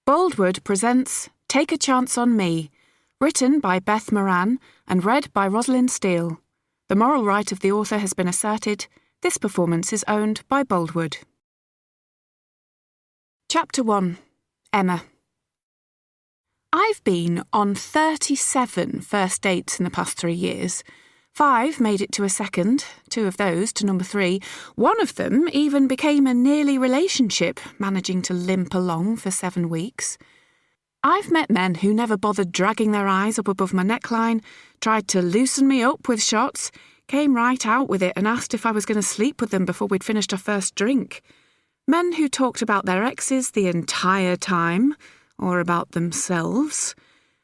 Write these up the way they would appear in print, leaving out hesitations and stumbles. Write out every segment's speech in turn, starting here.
Boldwood presents Take a Chance on Me, written by Beth Moran and read by Rosalind Steele. The moral right of the author has been asserted. This performance is owned by Boldwood. Chapter 1. Emma. I've been on 37 first dates in the past 3 years. 5 made it to a second, 2 of those to number 3. One of them even became a nearly relationship, managing to limp along for 7 weeks. I've met men who never bothered dragging their eyes up above my neckline, tried to loosen me up with shots, came right out with it and asked if I was going to sleep with them before we'd finished our first drink. Men who talked about their exes the entire time, or about themselves.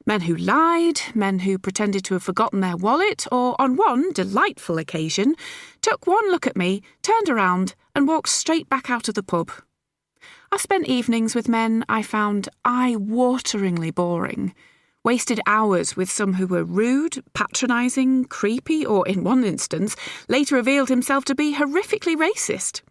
Men who lied, men who pretended to have forgotten their wallet, or on one delightful occasion, took one look at me, turned around, and walked straight back out of the pub. I spent evenings with men I found eye-wateringly boring, wasted hours with some who were rude, patronising, creepy, or, in one instance, later revealed himself to be horrifically racist.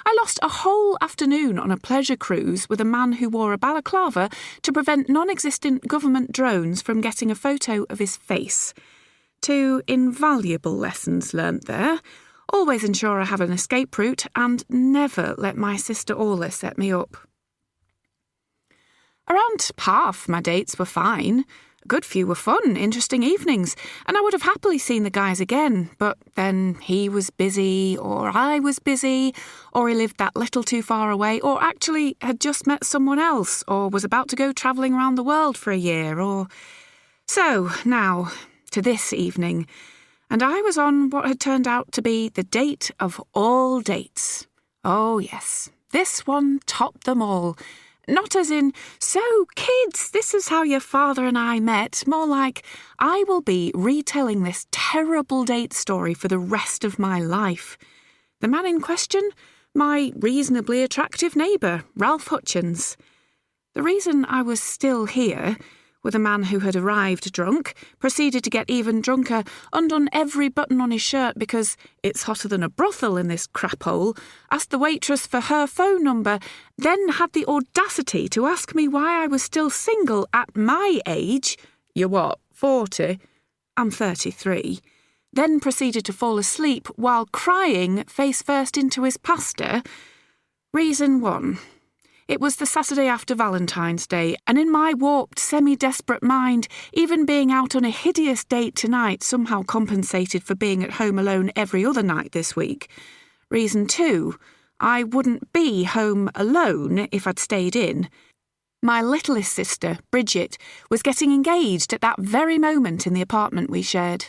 I lost a whole afternoon on a pleasure cruise with a man who wore a balaclava to prevent non-existent government drones from getting a photo of his face. 2 invaluable lessons learnt there. Always ensure I have an escape route and never let my sister Orla set me up. Around half my dates were fine. A good few were fun, interesting evenings, and I would have happily seen the guys again, but then he was busy, or I was busy, or he lived that little too far away, or actually had just met someone else, or was about to go travelling around the world for a year, or... So, now, to this evening, and I was on what had turned out to be the date of all dates. Oh yes, this one topped them all. Not as in, so kids, this is how your father and I met. More like, I will be retelling this terrible date story for the rest of my life. The man in question? My reasonably attractive neighbour, Ralph Hutchins. The reason I was still here, with a man who had arrived drunk, proceeded to get even drunker, undone every button on his shirt because it's hotter than a brothel in this crap hole, asked the waitress for her phone number, then had the audacity to ask me why I was still single at my age. You're what, 40? I'm 33. Then proceeded to fall asleep while crying face first into his pasta. Reason 1. It was the Saturday after Valentine's Day, and in my warped, semi-desperate mind, even being out on a hideous date tonight somehow compensated for being at home alone every other night this week. Reason 2, I wouldn't be home alone if I'd stayed in. My littlest sister, Bridget, was getting engaged at that very moment in the apartment we shared.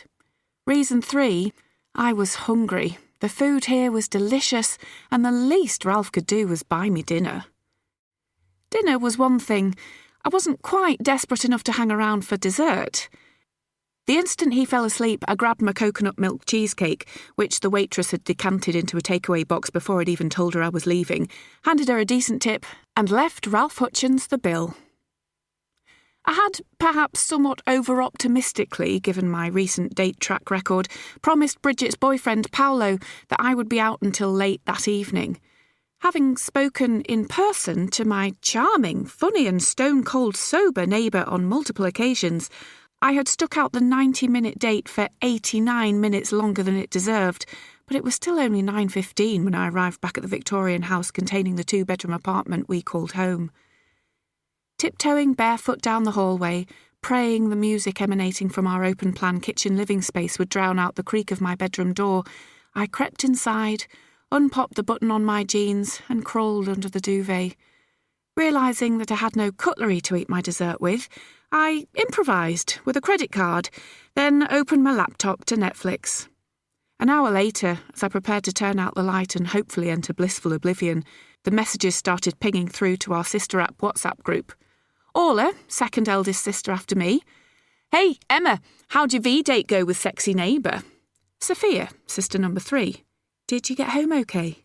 Reason 3, I was hungry. The food here was delicious, and the least Ralph could do was buy me dinner. Dinner was one thing. I wasn't quite desperate enough to hang around for dessert. The instant he fell asleep, I grabbed my coconut milk cheesecake, which the waitress had decanted into a takeaway box before I'd even told her I was leaving, handed her a decent tip, and left Ralph Hutchins the bill. I had, perhaps somewhat over-optimistically, given my recent date track record, promised Bridget's boyfriend, Paolo, that I would be out until late that evening. Having spoken in person to my charming, funny and stone-cold sober neighbour on multiple occasions, I had stuck out the 90-minute date for 89 minutes longer than it deserved, but it was still only 9:15 when I arrived back at the Victorian house containing the 2-bedroom apartment we called home. Tiptoeing barefoot down the hallway, praying the music emanating from our open-plan kitchen living space would drown out the creak of my bedroom door, I crept inside, unpopped the button on my jeans and crawled under the duvet. Realising that I had no cutlery to eat my dessert with, I improvised with a credit card, then opened my laptop to Netflix. An hour later, as I prepared to turn out the light and hopefully enter blissful oblivion, the messages started pinging through to our sister app WhatsApp group. Orla, second eldest sister after me. Hey, Emma, how'd your V-date go with sexy neighbour? Sophia, sister number 3. Did you get home okay?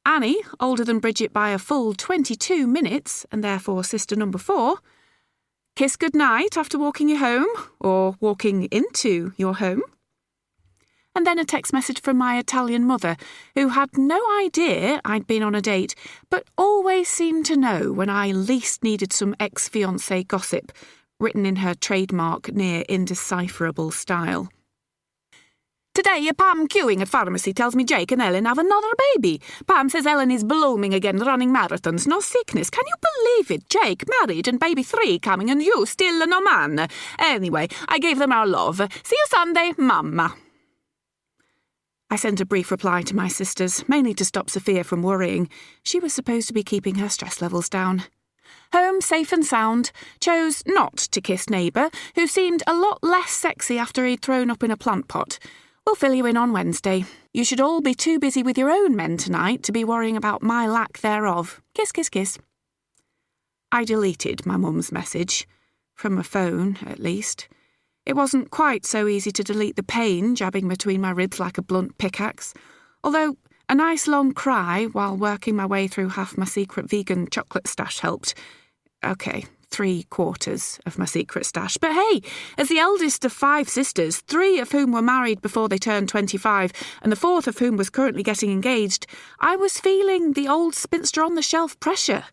Annie, older than Bridget by a full 22 minutes, and therefore sister number 4. Kiss goodnight after walking you home, or walking into your home. and then a text message from my Italian mother, who had no idea I'd been on a date, but always seemed to know when I least needed some ex-fiancé gossip, written in her trademark near indecipherable style. Today, Pam queuing at pharmacy tells me Jake and Ellen have another baby. Pam says Ellen is blooming again, running marathons, no sickness. Can you believe it? Jake married and baby 3 coming and you still no man. Anyway, I gave them our love. See you Sunday, Mama. I sent a brief reply to my sisters, mainly to stop Sophia from worrying. She was supposed to be keeping her stress levels down. Home safe and sound, chose not to kiss neighbour, who seemed a lot less sexy after he'd thrown up in a plant pot. We'll fill you in on Wednesday. You should all be too busy with your own men tonight to be worrying about my lack thereof. Kiss, kiss, kiss. I deleted my mum's message. From my phone, at least. It wasn't quite so easy to delete the pain jabbing between my ribs like a blunt pickaxe, although a nice long cry while working my way through half my secret vegan chocolate stash helped. Okay, 3/4 of my secret stash. But hey, as the eldest of 5 sisters, 3 of whom were married before they turned 25, and the 4th of whom was currently getting engaged, I was feeling the old spinster on the shelf pressure.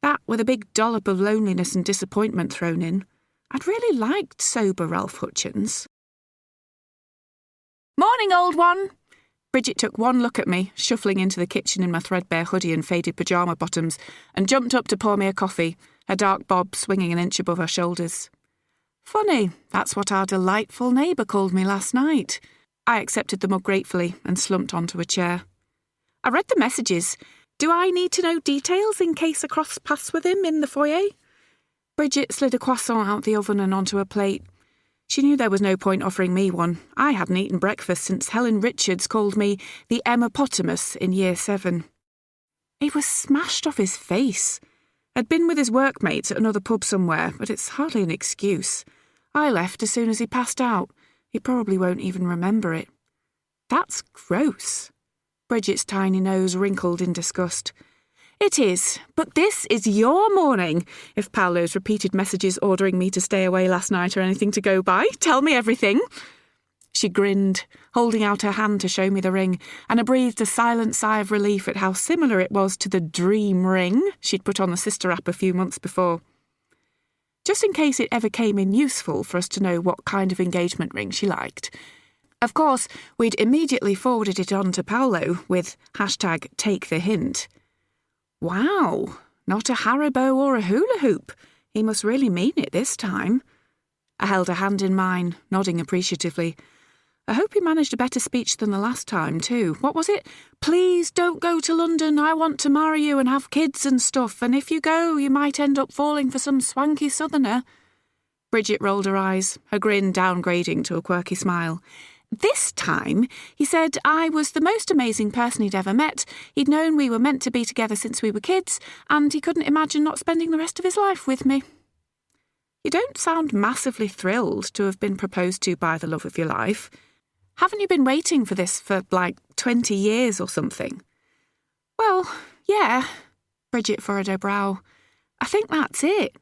That with a big dollop of loneliness and disappointment thrown in. I'd really liked sober Ralph Hutchins. Morning, old one! Bridget took one look at me, shuffling into the kitchen in my threadbare hoodie and faded pyjama bottoms, and jumped up to pour me a coffee, her dark bob swinging an inch above her shoulders. Funny, that's what our delightful neighbour called me last night. I accepted the mug gratefully and slumped onto a chair. I read the messages. Do I need to know details in case I cross paths with him in the foyer? Bridget slid a croissant out the oven and onto a plate. She knew there was no point offering me one. I hadn't eaten breakfast since Helen Richards called me the Emmapotamus in Year 7. He was smashed off his face. I'd been with his workmates at another pub somewhere, but it's hardly an excuse. I left as soon as he passed out. He probably won't even remember it. That's gross. Bridget's tiny nose wrinkled in disgust. It is, but this is your morning. If Paolo's repeated messages ordering me to stay away last night are anything to go by, tell me everything. She grinned, holding out her hand to show me the ring, and I breathed a silent sigh of relief at how similar it was to the dream ring she'd put on the sister app a few months before. Just in case it ever came in useful for us to know what kind of engagement ring she liked. Of course, we'd immediately forwarded it on to Paolo with #TakeTheHint. Wow, not a Haribo or a hula hoop. He must really mean it this time. I held a hand in mine, nodding appreciatively. I hope he managed a better speech than the last time, too. What was it? Please don't go to London. I want to marry you and have kids and stuff, and if you go, you might end up falling for some swanky southerner. Bridget rolled her eyes, her grin downgrading to a quirky smile. This time, he said I was the most amazing person he'd ever met. He'd known we were meant to be together since we were kids, and he couldn't imagine not spending the rest of his life with me. You don't sound massively thrilled to have been proposed to by the love of your life. Haven't you been waiting for this for, 20 years or something? Well, yeah. Bridget furrowed her brow. I think that's it.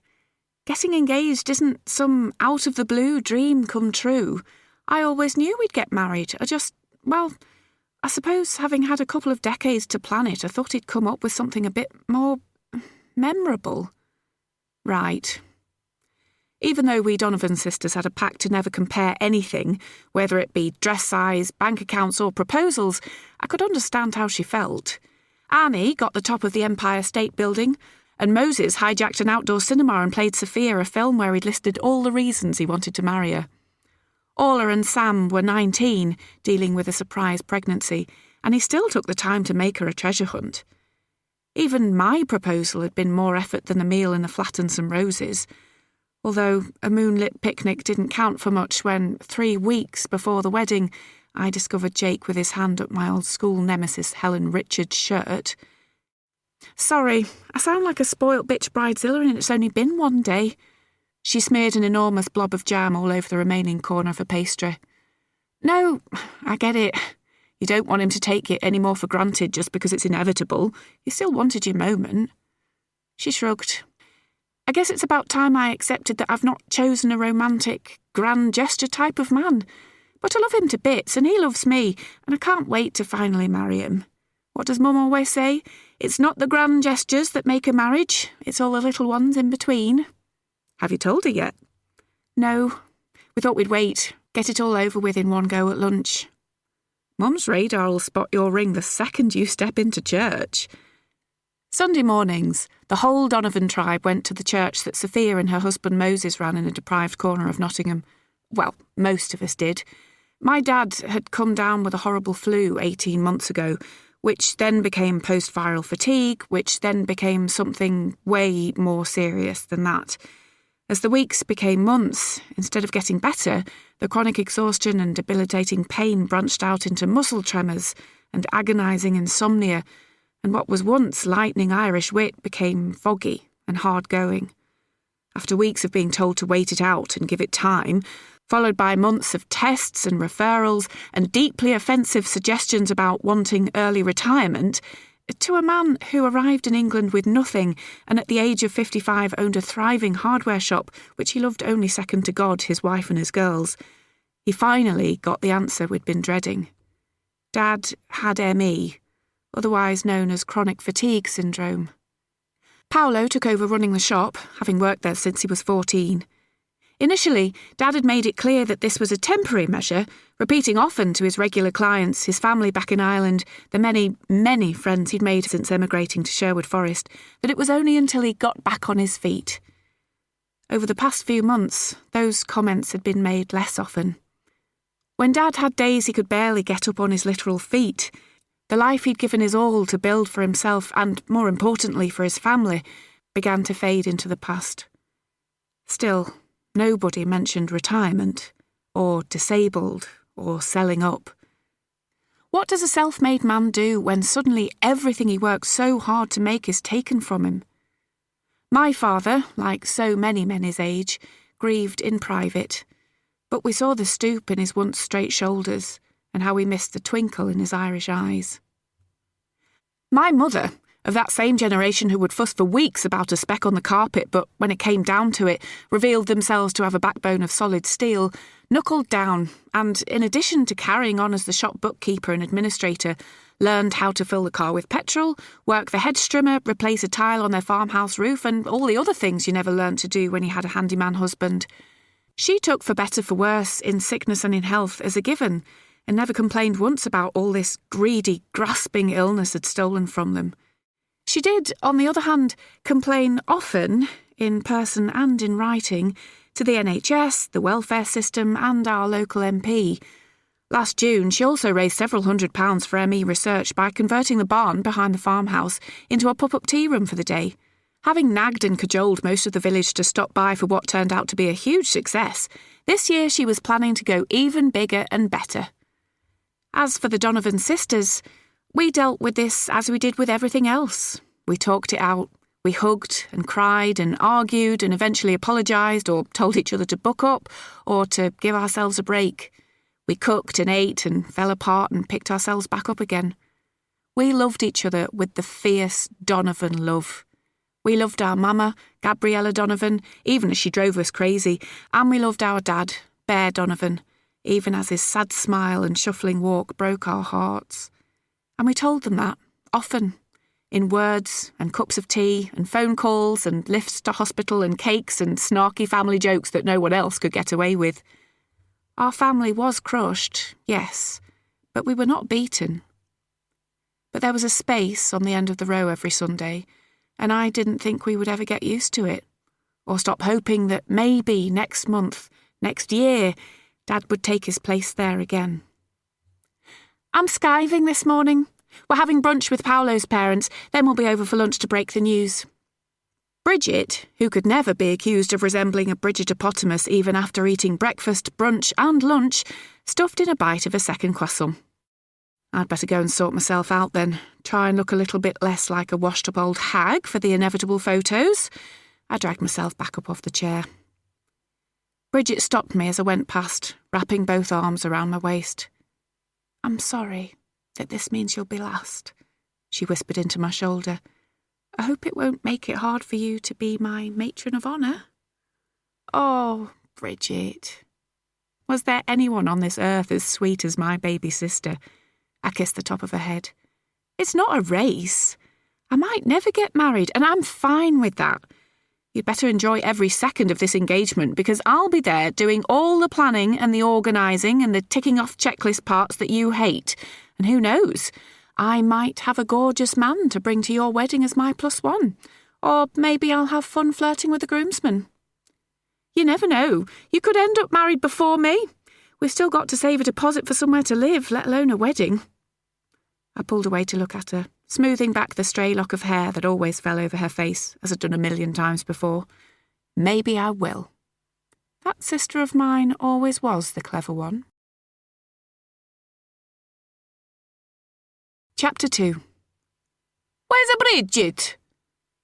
Getting engaged isn't some out-of-the-blue dream come true. I always knew we'd get married. I suppose having had a couple of decades to plan it, I thought he'd come up with something a bit more memorable. Right. Even though we Donovan sisters had a pact to never compare anything, whether it be dress size, bank accounts or proposals, I could understand how she felt. Annie got the top of the Empire State Building, and Moses hijacked an outdoor cinema and played Sophia a film where he'd listed all the reasons he wanted to marry her. Orla and Sam were 19, dealing with a surprise pregnancy, and he still took the time to make her a treasure hunt. Even my proposal had been more effort than a meal in a flat and some roses, although a moonlit picnic didn't count for much when, 3 weeks before the wedding, I discovered Jake with his hand up my old school nemesis Helen Richards' shirt. Sorry, I sound like a spoilt bitch bridezilla and it's only been 1 day. She smeared an enormous blob of jam all over the remaining corner of her pastry. No, I get it. You don't want him to take it any more for granted just because it's inevitable. You still wanted your moment. She shrugged. I guess it's about time I accepted that I've not chosen a romantic, grand gesture type of man. But I love him to bits and he loves me, and I can't wait to finally marry him. What does Mum always say? It's not the grand gestures that make a marriage, it's all the little ones in between. Have you told her yet? No. We thought we'd wait, get it all over with in one go at lunch. Mum's radar will spot your ring the second you step into church. Sunday mornings, the whole Donovan tribe went to the church that Sophia and her husband Moses ran in a deprived corner of Nottingham. Well, most of us did. My dad had come down with a horrible flu 18 months ago, which then became post-viral fatigue, which then became something way more serious than that. As the weeks became months, instead of getting better, the chronic exhaustion and debilitating pain branched out into muscle tremors and agonising insomnia, and what was once lightning Irish wit became foggy and hard-going. After weeks of being told to wait it out and give it time, followed by months of tests and referrals and deeply offensive suggestions about wanting early retirement, to a man who arrived in England with nothing and at the age of 55 owned a thriving hardware shop which he loved only second to God, his wife and his girls, he finally got the answer we'd been dreading. Dad had ME, otherwise known as chronic fatigue syndrome. Paolo took over running the shop, having worked there since he was 14. Initially, Dad had made it clear that this was a temporary measure, repeating often to his regular clients, his family back in Ireland, the many, many friends he'd made since emigrating to Sherwood Forest, that it was only until he got back on his feet. Over the past few months, those comments had been made less often. When Dad had days he could barely get up on his literal feet, the life he'd given his all to build for himself and, more importantly, for his family, began to fade into the past. Still, nobody mentioned retirement, or disabled, or selling up. What does a self-made man do when suddenly everything he worked so hard to make is taken from him? My father, like so many men his age, grieved in private, but we saw the stoop in his once straight shoulders and how we missed the twinkle in his Irish eyes. My mother, of that same generation who would fuss for weeks about a speck on the carpet but, when it came down to it, revealed themselves to have a backbone of solid steel, knuckled down and, in addition to carrying on as the shop bookkeeper and administrator, learned how to fill the car with petrol, work the hedge trimmer, replace a tile on their farmhouse roof and all the other things you never learnt to do when you had a handyman husband. She took for better for worse, in sickness and in health, as a given, and never complained once about all this greedy, grasping illness had stolen from them. She did, on the other hand, complain often, in person and in writing, to the NHS, the welfare system and our local MP. Last June, she also raised several £100s for ME research by converting the barn behind the farmhouse into a pop-up tea room for the day. Having nagged and cajoled most of the village to stop by for what turned out to be a huge success, this year she was planning to go even bigger and better. As for the Donovan sisters, we dealt with this as we did with everything else. We talked it out. We hugged and cried and argued and eventually apologised or told each other to buck up or to give ourselves a break. We cooked and ate and fell apart and picked ourselves back up again. We loved each other with the fierce Donovan love. We loved our mama, Gabriella Donovan, even as she drove us crazy, and we loved our dad, Bear Donovan, even as his sad smile and shuffling walk broke our hearts. And we told them that, often, in words and cups of tea and phone calls and lifts to hospital and cakes and snarky family jokes that no one else could get away with. Our family was crushed, yes, but we were not beaten. But there was a space on the end of the row every Sunday, and I didn't think we would ever get used to it, or stop hoping that maybe next month, next year, Dad would take his place there again. I'm skiving this morning. We're having brunch with Paolo's parents, then we'll be over for lunch to break the news. Bridget, who could never be accused of resembling a Bridgetopotamus even after eating breakfast, brunch and lunch, stuffed in a bite of a second croissant. I'd better go and sort myself out then, try and look a little bit less like a washed-up old hag for the inevitable photos. I dragged myself back up off the chair. Bridget stopped me as I went past, wrapping both arms around my waist. I'm sorry that this means you'll be last, she whispered into my shoulder. I hope it won't make it hard for you to be my matron of honour. Oh, Bridget. Was there anyone on this earth as sweet as my baby sister? I kissed the top of her head. It's not a race. I might never get married, and I'm fine with that. You'd better enjoy every second of this engagement, because I'll be there doing all the planning and the organising and the ticking off checklist parts that you hate. And who knows? I might have a gorgeous man to bring to your wedding as my +1. Or maybe I'll have fun flirting with the groomsmen. You never know. You could end up married before me. We've still got to save a deposit for somewhere to live, let alone a wedding. I pulled away to look at her, smoothing back the stray lock of hair that always fell over her face, as I'd done 1,000,000 times before. Maybe I will. That sister of mine always was the clever one. Chapter 2. Where's a Bridget?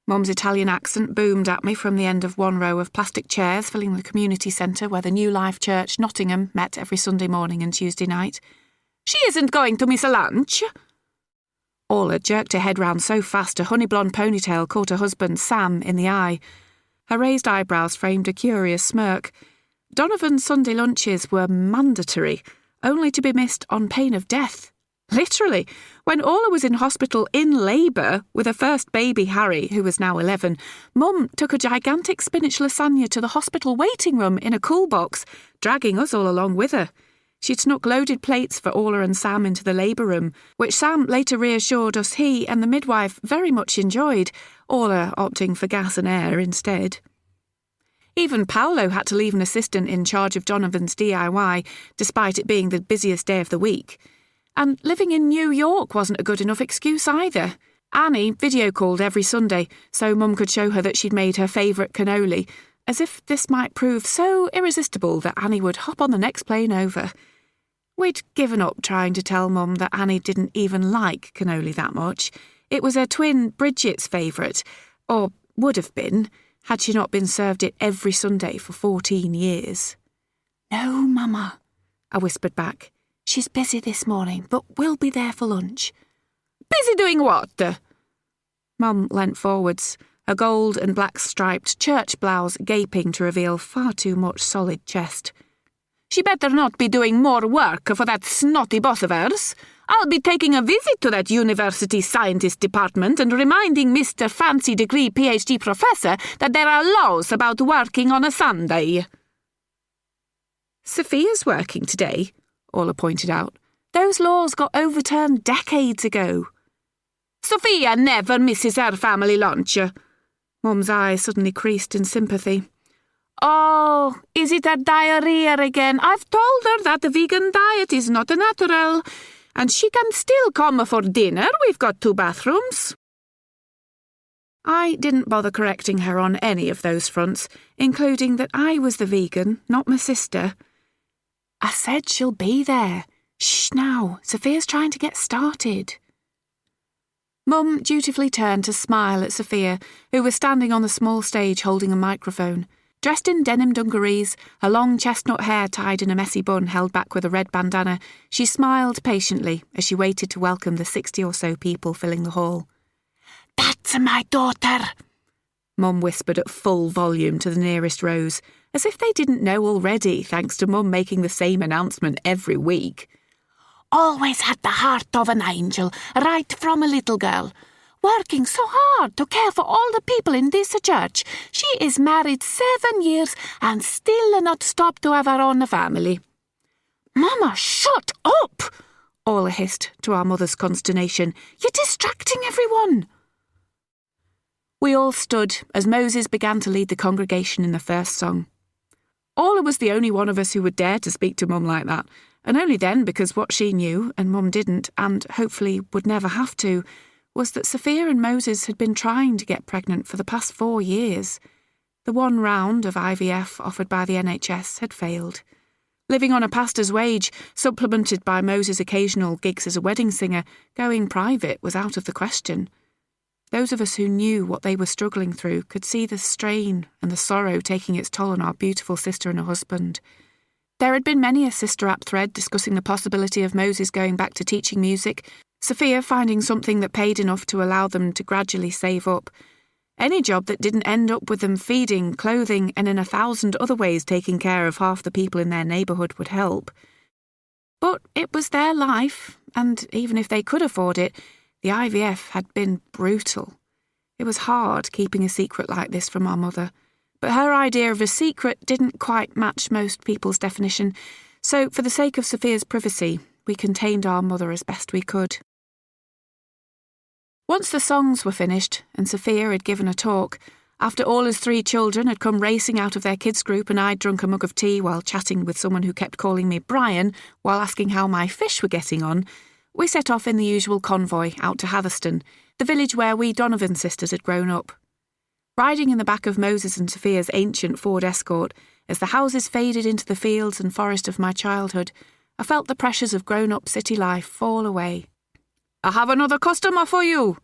Mum's Italian accent boomed at me from the end of one row of plastic chairs filling the community centre where the New Life Church, Nottingham, met every Sunday morning and Tuesday night. She isn't going to miss a lunch. Orla jerked her head round so fast a honey-blonde ponytail caught her husband, Sam, in the eye. Her raised eyebrows framed a curious smirk. Donovan's Sunday lunches were mandatory, only to be missed on pain of death. Literally, when Orla was in hospital in labour with her first baby, Harry, who was now 11, Mum took a gigantic spinach lasagna to the hospital waiting room in a cool box, dragging us all along with her. She'd snuck loaded plates for Orla and Sam into the labour room, which Sam later reassured us he and the midwife very much enjoyed, Orla opting for gas and air instead. Even Paolo had to leave an assistant in charge of Donovan's DIY, despite it being the busiest day of the week. And living in New York wasn't a good enough excuse either. Annie video-called every Sunday, so Mum could show her that she'd made her favourite cannoli, as if this might prove so irresistible that Annie would hop on the next plane over. We'd given up trying to tell Mum that Annie didn't even like cannoli that much. It was her twin Bridget's favourite, or would have been, had she not been served it every Sunday for 14 years. No, Mama, I whispered back. She's busy this morning, but we'll be there for lunch. Busy doing what? Mum leant forwards, her gold and black striped church blouse gaping to reveal far too much solid chest. She better not be doing more work for that snotty boss of hers. I'll be taking a visit to that university scientist department and reminding Mr. Fancy Degree PhD Professor that there are laws about working on a Sunday. Sophia's working today, Orla pointed out. Those laws got overturned decades ago. Sophia never misses her family lunch. Mum's eyes suddenly creased in sympathy. Oh, is it her diarrhea again? I've told her that the vegan diet is not natural, and she can still come for dinner. We've got 2 bathrooms. I didn't bother correcting her on any of those fronts, including that I was the vegan, not my sister. I said she'll be there. Shh now, Sophia's trying to get started. Mum dutifully turned to smile at Sophia, who was standing on the small stage holding a microphone. Dressed in denim dungarees, her long chestnut hair tied in a messy bun held back with a red bandana, she smiled patiently as she waited to welcome the 60 or so people filling the hall. That's my daughter, Mum whispered at full volume to the nearest rows, as if they didn't know already, thanks to Mum making the same announcement every week. Always had the heart of an angel, right from a little girl. Working so hard to care for all the people in this church. She is married 7 years and still not stopped to have her own family. Mama, shut up! Orla hissed, to our mother's consternation. You're distracting everyone. We all stood as Moses began to lead the congregation in the first song. Orla was the only one of us who would dare to speak to Mum like that, and only then because what she knew, and Mum didn't, and hopefully would never have to, was that Sophia and Moses had been trying to get pregnant for the past 4 years. The one round of IVF offered by the NHS had failed. Living on a pastor's wage, supplemented by Moses' occasional gigs as a wedding singer, going private was out of the question. Those of us who knew what they were struggling through could see the strain and the sorrow taking its toll on our beautiful sister and her husband. There had been many a Sister App thread discussing the possibility of Moses going back to teaching music, Sophia finding something that paid enough to allow them to gradually save up, Any job that didn't end up with them feeding, clothing, and in 1,000 other ways taking care of half the people in their neighbourhood would help. But it was their life, and even if they could afford it, the IVF had been brutal. It was hard keeping a secret like this from our mother, but her idea of a secret didn't quite match most people's definition, so for the sake of Sophia's privacy, we contained our mother as best we could. Once the songs were finished and Sophia had given a talk, after Orla's 3 children had come racing out of their kids' group and I'd drunk a mug of tea while chatting with someone who kept calling me Brian while asking how my fish were getting on, we set off in the usual convoy out to Hatherston, the village where we Donovan sisters had grown up. Riding in the back of Moses and Sophia's ancient Ford Escort, as the houses faded into the fields and forest of my childhood, I felt the pressures of grown-up city life fall away. "I have another customer for you,"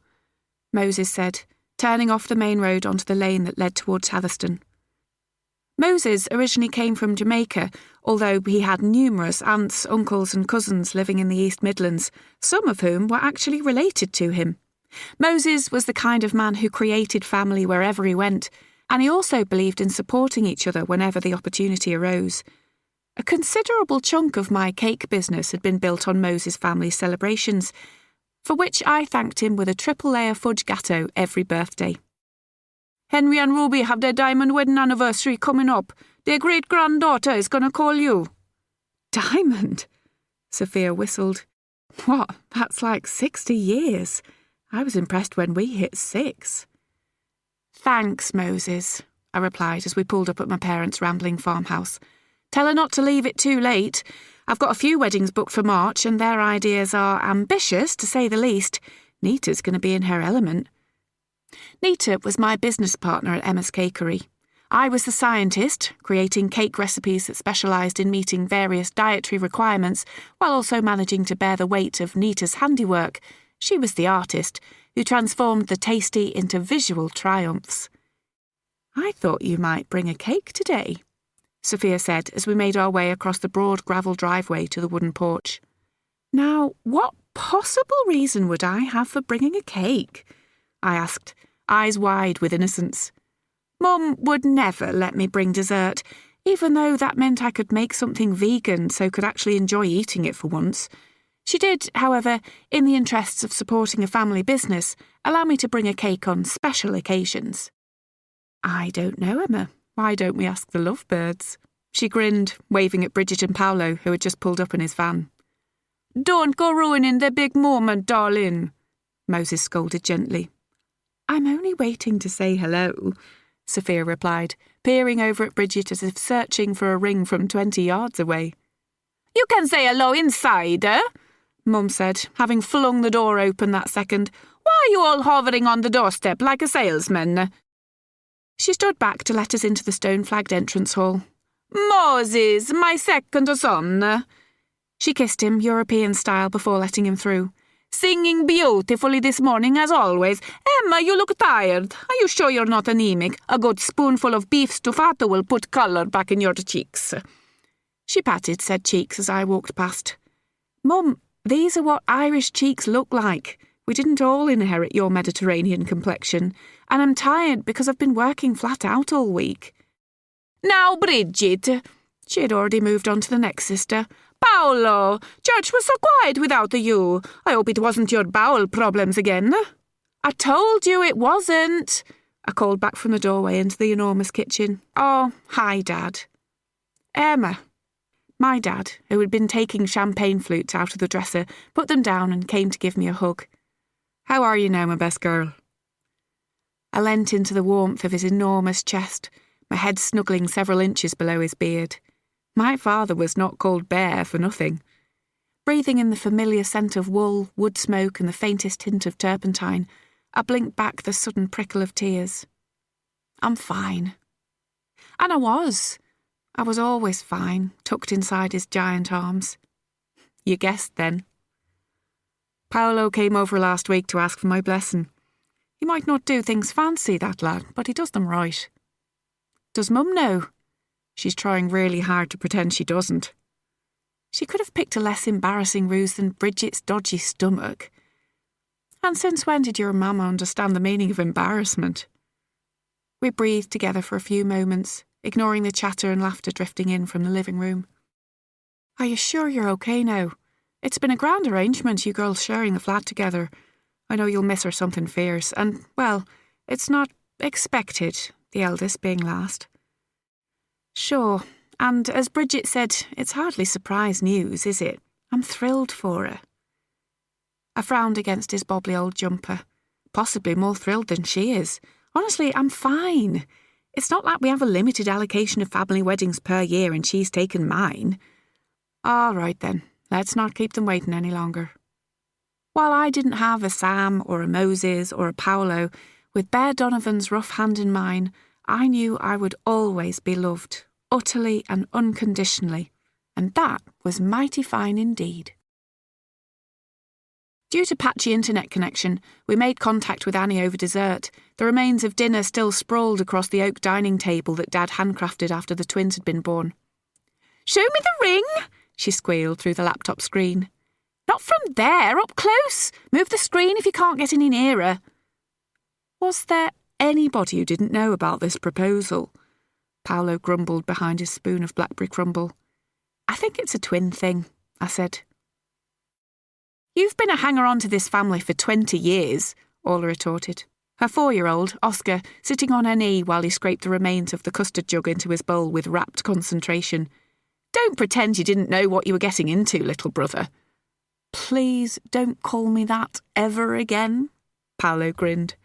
Moses said, turning off the main road onto the lane that led towards Hatherston. Moses originally came from Jamaica, although he had numerous aunts, uncles and cousins living in the East Midlands, some of whom were actually related to him. Moses was the kind of man who created family wherever he went, and he also believed in supporting each other whenever the opportunity arose. A considerable chunk of my cake business had been built on Moses' family celebrations, for which I thanked him with a triple-layer fudge gatto every birthday. "Henry and Ruby have their diamond wedding anniversary coming up. Their great-granddaughter is going to call you." "Diamond?" Sophia whistled. "What, that's like 60 years. I was impressed when we hit 6. "Thanks, Moses," I replied as we pulled up at my parents' rambling farmhouse. "Tell her not to leave it too late. I've got a few weddings booked for March and their ideas are ambitious, to say the least. Nita's going to be in her element." Nita was my business partner at Emma's Cakery. I was the scientist, creating cake recipes that specialised in meeting various dietary requirements while also managing to bear the weight of Nita's handiwork. She was the artist, who transformed the tasty into visual triumphs. "I thought you might bring a cake today," Sophia said as we made our way across the broad gravel driveway to the wooden porch. "Now, what possible reason would I have for bringing a cake?" I asked, eyes wide with innocence. Mum would never let me bring dessert, even though that meant I could make something vegan so could actually enjoy eating it for once. She did, however, in the interests of supporting a family business, allow me to bring a cake on special occasions. "I don't know, Emma. Why don't we ask the lovebirds?" She grinned, waving at Bridget and Paolo, who had just pulled up in his van. "Don't go ruining the big moment, darling," Moses scolded gently. "I'm only waiting to say hello," Sophia replied, peering over at Bridget as if searching for a ring from 20 yards away. "You can say hello inside, eh?" Mum said, having flung the door open that second. "Why are you all hovering on the doorstep like a salesman?" She stood back to let us into the stone-flagged entrance hall. "Moses, my second son." She kissed him, European style, before letting him through. "Singing beautifully this morning, as always. Emma, you look tired. Are you sure you're not anemic? A good spoonful of beef stufato will put colour back in your cheeks." She patted said cheeks as I walked past. "Mum, these are what Irish cheeks look like. We didn't all inherit your Mediterranean complexion, and I'm tired because I've been working flat out all week." "Now, Bridget," she had already moved on to the next sister. "Paolo, church was so quiet without you. I hope it wasn't your bowel problems again." "I told you it wasn't," I called back from the doorway into the enormous kitchen. "Oh, hi, Dad." "Emma." My dad, who had been taking champagne flutes out of the dresser, put them down and came to give me a hug. "How are you now, my best girl?" I leant into the warmth of his enormous chest, my head snuggling several inches below his beard. My father was not called Bear for nothing. Breathing in the familiar scent of wool, wood smoke and the faintest hint of turpentine, I blinked back the sudden prickle of tears. I'm fine. And I was. I was always fine, tucked inside his giant arms. You guessed then. Paolo came over last week to ask for my blessing. He might not do things fancy, that lad, but he does them right. Does Mum know? She's trying really hard to pretend she doesn't. She could have picked a less embarrassing ruse than Bridget's dodgy stomach. And since when did your mamma understand the meaning of embarrassment? We breathed together for a few moments, ignoring the chatter and laughter drifting in from the living room. Are you sure you're okay now? It's been a grand arrangement, you girls sharing the flat together. I know you'll miss her something fierce, and, well, it's not expected, the eldest being last. Sure, and as Bridget said, it's hardly surprise news, is it? I'm thrilled for her. I frowned against his bobbly old jumper. Possibly more thrilled than she is. Honestly, I'm fine. It's not like we have a limited allocation of family weddings per year and she's taken mine. All right then, let's not keep them waiting any longer. While I didn't have a Sam or a Moses or a Paolo, with Bear Donovan's rough hand in mine, I knew I would always be loved, utterly and unconditionally, and that was mighty fine indeed. Due to patchy internet connection, we made contact with Annie over dessert, the remains of dinner still sprawled across the oak dining table that Dad handcrafted after the twins had been born. "Show me the ring," she squealed through the laptop screen. "Not from there, up close. Move the screen if you can't get any nearer." Was there anybody who didn't know about this proposal? Paolo grumbled behind his spoon of blackberry crumble. "I think it's a twin thing," I said. "You've been a hanger-on to this family for 20 years, Orla retorted. Her 4-year-old, Oscar, sitting on her knee while he scraped the remains of the custard jug into his bowl with rapt concentration. "Don't pretend you didn't know what you were getting into, little brother." "Please don't call me that ever again," Paolo grinned.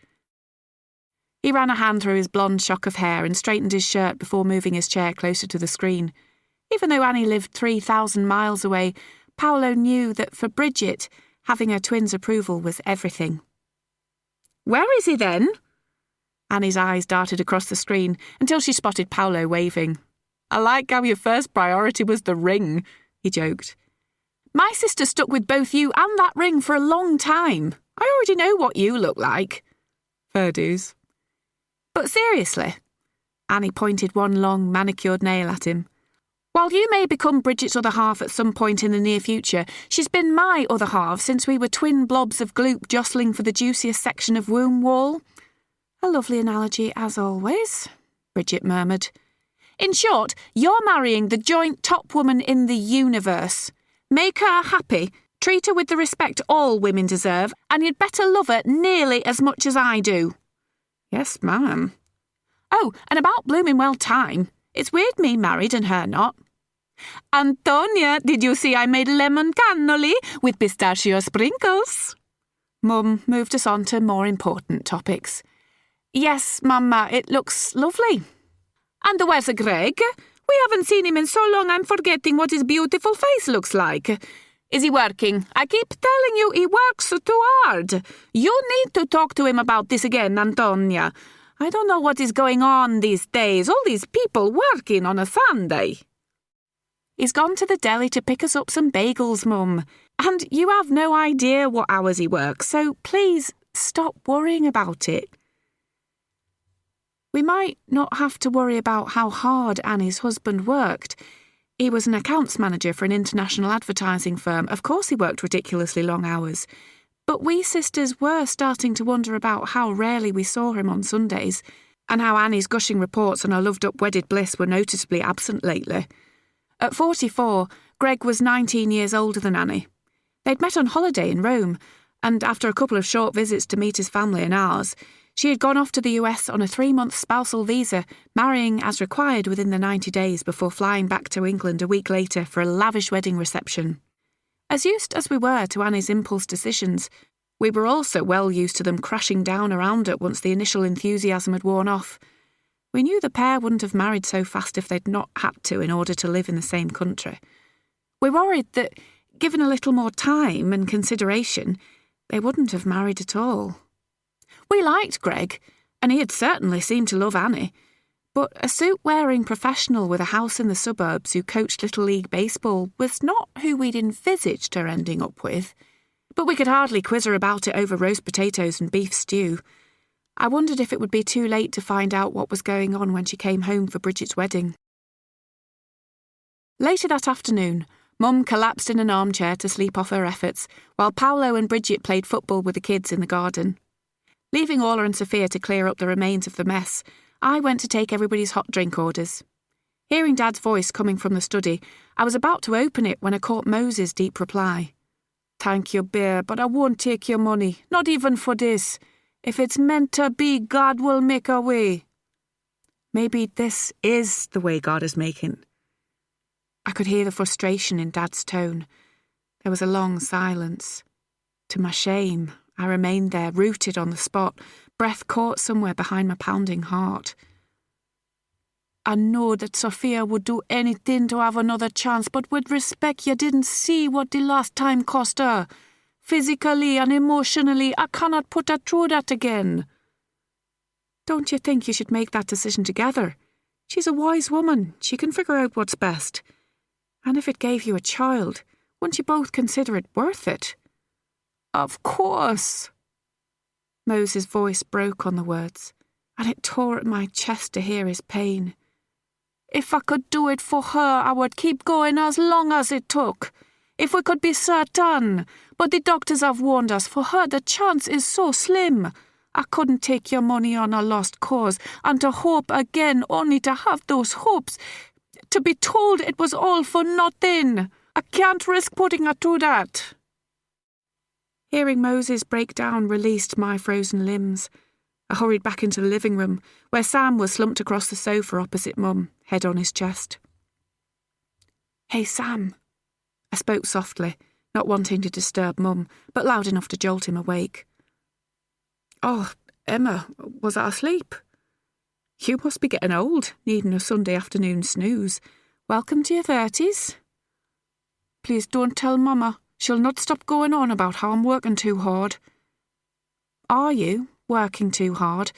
He ran a hand through his blonde shock of hair and straightened his shirt before moving his chair closer to the screen. Even though Annie lived 3,000 miles away, Paolo knew that for Bridget, having her twins' approval was everything. "Where is he then?" Annie's eyes darted across the screen until she spotted Paolo waving. "I like how your first priority was the ring," he joked. "My sister stuck with both you and that ring for a long time. I already know what you look like." "Fair dues." "But seriously," Annie pointed one long manicured nail at him, "while you may become Bridget's other half at some point in the near future, she's been my other half since we were twin blobs of gloop jostling for the juiciest section of womb wall." "A lovely analogy, as always," Bridget murmured. "In short, you're marrying the joint top woman in the universe. Make her happy, treat her with the respect all women deserve, and you'd better love her nearly as much as I do." "Yes, ma'am." "Oh, and about blooming well time. It's weird me married and her not." "Antonia, did you see I made lemon cannoli with pistachio sprinkles?" Mum moved us on to more important topics. "Yes, Mama, it looks lovely." "And where's Greg? We haven't seen him in so long I'm forgetting what his beautiful face looks like. Is he working? I keep telling you he works too hard. You need to talk to him about this again, Antonia. I don't know what is going on these days, all these people working on a Sunday." "He's gone to the deli to pick us up some bagels, Mum. And you have no idea what hours he works, so please stop worrying about it." We might not have to worry about how hard Annie's husband worked. He was an accounts manager for an international advertising firm. Of course he worked ridiculously long hours. But we sisters were starting to wonder about how rarely we saw him on Sundays, and how Annie's gushing reports on her loved-up wedded bliss were noticeably absent lately. At 44, Greg was 19 years older than Annie. They'd met on holiday in Rome, and after a couple of short visits to meet his family and ours, she had gone off to the US on a 3-month spousal visa, marrying as required within the 90 days before flying back to England a week later for a lavish wedding reception. As used as we were to Annie's impulse decisions, we were also well used to them crashing down around it once the initial enthusiasm had worn off. We knew the pair wouldn't have married so fast if they'd not had to in order to live in the same country. We worried that, given a little more time and consideration, they wouldn't have married at all. We liked Greg, and he had certainly seemed to love Annie, but a suit-wearing professional with a house in the suburbs who coached Little League baseball was not who we'd envisaged her ending up with. But we could hardly quiz her about it over roast potatoes and beef stew. I wondered if it would be too late to find out what was going on when she came home for Bridget's wedding. Later that afternoon, Mum collapsed in an armchair to sleep off her efforts, while Paolo and Bridget played football with the kids in the garden. Leaving Orla and Sophia to clear up the remains of the mess, I went to take everybody's hot drink orders. Hearing Dad's voice coming from the study, I was about to open it when I caught Moses' deep reply. "Thank you, Bear, but I won't take your money, not even for this. If it's meant to be, God will make a way." Maybe this is the way God is making. I could hear the frustration in Dad's tone. There was a long silence. To my shame, I remained there, rooted on the spot, breath caught somewhere behind my pounding heart. "I know that Sophia would do anything to have another chance, but with respect, you didn't see what the last time cost her. Physically and emotionally, I cannot put her through that again." "Don't you think you should make that decision together? She's a wise woman. She can figure out what's best. And if it gave you a child, wouldn't you both consider it worth it?" "Of course." Moses' voice broke on the words, and it tore at my chest to hear his pain. "If I could do it for her, I would keep going as long as it took. If we could be certain. But the doctors have warned us, for her the chance is so slim. I couldn't take your money on a lost cause, and to hope again only to have those hopes, to be told it was all for nothing. I can't risk putting her through that." Hearing Moses break down released my frozen limbs. I hurried back into the living room, where Sam was slumped across the sofa opposite Mum, head on his chest. "Hey, Sam," I spoke softly, not wanting to disturb Mum, but loud enough to jolt him awake. "Oh, Emma, was I asleep? You must be getting old, needing a Sunday afternoon snooze. Welcome to your 30s. Please don't tell Mama. She'll not stop going on about how I'm working too hard." "Are you working too hard?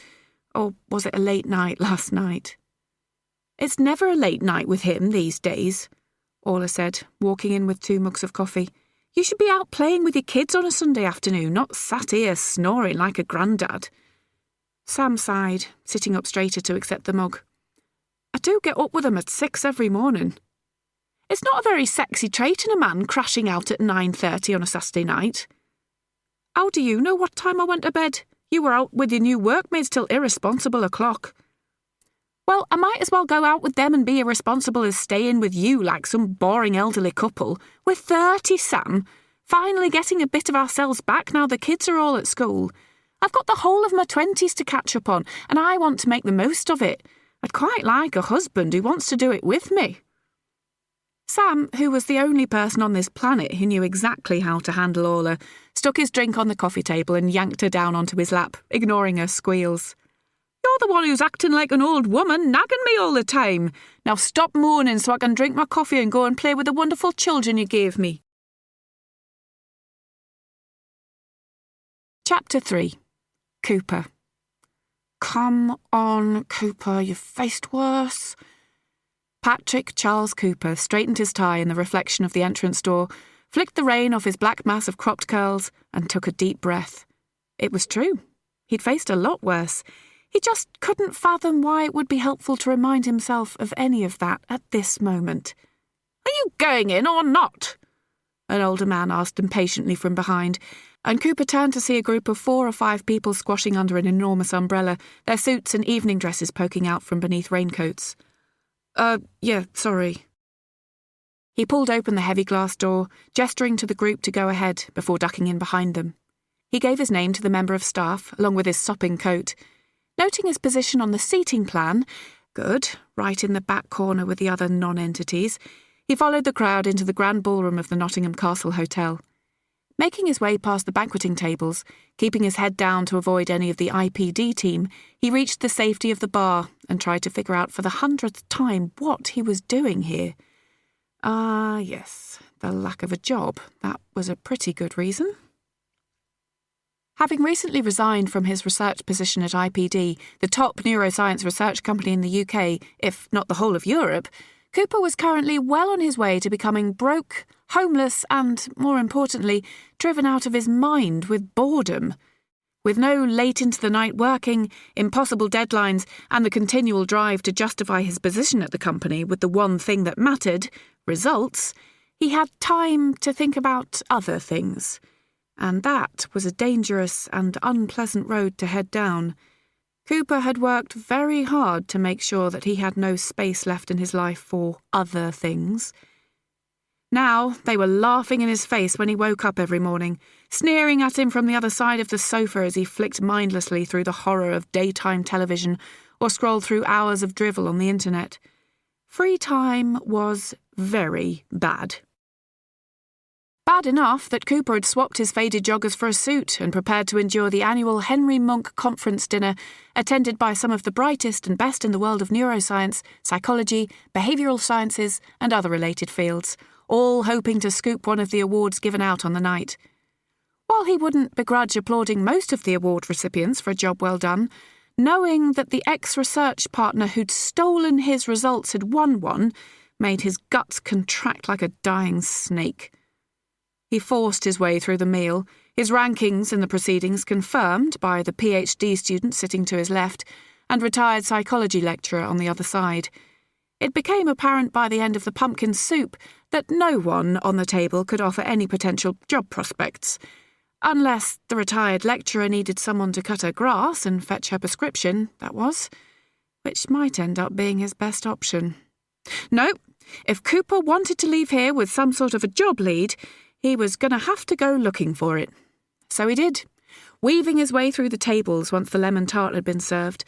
Or was it a late night last night?" "It's never a late night with him these days," Orla said, walking in with 2 mugs of coffee. "You should be out playing with your kids on a Sunday afternoon, not sat here snoring like a granddad." Sam sighed, sitting up straighter to accept the mug. "I do get up with them at 6 every morning. It's not a very sexy trait in a man, crashing out at 9:30 on a Saturday night." "How do you know what time I went to bed? You were out with your new workmates till irresponsible o'clock." "Well, I might as well go out with them and be irresponsible as stay in with you like some boring elderly couple. We're 30, Sam. Finally getting a bit of ourselves back now the kids are all at school. I've got the whole of my 20s to catch up on, and I want to make the most of it. I'd quite like a husband who wants to do it with me." Sam, who was the only person on this planet who knew exactly how to handle Orla, stuck his drink on the coffee table and yanked her down onto his lap, ignoring her squeals. "You're the one who's acting like an old woman, nagging me all the time. Now stop moaning so I can drink my coffee and go and play with the wonderful children you gave me." Chapter 3. Cooper. "Come on, Cooper, you've faced worse." Patrick Charles Cooper straightened his tie in the reflection of the entrance door, flicked the rain off his black mass of cropped curls, and took a deep breath. It was true. He'd faced a lot worse. He just couldn't fathom why it would be helpful to remind himself of any of that at this moment. "Are you going in or not?" an older man asked impatiently from behind, and Cooper turned to see a group of 4 or 5 people squashing under an enormous umbrella, their suits and evening dresses poking out from beneath raincoats. Yeah, sorry." He pulled open the heavy glass door, gesturing to the group to go ahead before ducking in behind them. He gave his name to the member of staff, along with his sopping coat. Noting his position on the seating plan, good, right in the back corner with the other non-entities, he followed the crowd into the grand ballroom of the Nottingham Castle Hotel. Making his way past the banqueting tables, keeping his head down to avoid any of the IPD team, he reached the safety of the bar and tried to figure out for the 100th time what he was doing here. Yes, the lack of a job. That was a pretty good reason. Having recently resigned from his research position at IPD, the top neuroscience research company in the UK, if not the whole of Europe, Cooper was currently well on his way to becoming broke, homeless and, more importantly, driven out of his mind with boredom. With no late into the night working, impossible deadlines, and the continual drive to justify his position at the company with the one thing that mattered, results, he had time to think about other things. And that was a dangerous and unpleasant road to head down. Cooper had worked very hard to make sure that he had no space left in his life for other things. Now they were laughing in his face when he woke up every morning, sneering at him from the other side of the sofa as he flicked mindlessly through the horror of daytime television or scrolled through hours of drivel on the internet. Free time was very bad. Bad enough that Cooper had swapped his faded joggers for a suit and prepared to endure the annual Henry Monk conference dinner attended by some of the brightest and best in the world of neuroscience, psychology, behavioural sciences and other related fields, all hoping to scoop one of the awards given out on the night. While he wouldn't begrudge applauding most of the award recipients for a job well done, knowing that the ex-research partner who'd stolen his results had won one made his guts contract like a dying snake. He forced his way through the meal, his rankings in the proceedings confirmed by the PhD student sitting to his left and retired psychology lecturer on the other side. It became apparent by the end of the pumpkin soup that no one on the table could offer any potential job prospects, unless the retired lecturer needed someone to cut her grass and fetch her prescription, that was, which might end up being his best option. No, if Cooper wanted to leave here with some sort of a job lead, he was going to have to go looking for it. So he did, weaving his way through the tables once the lemon tart had been served,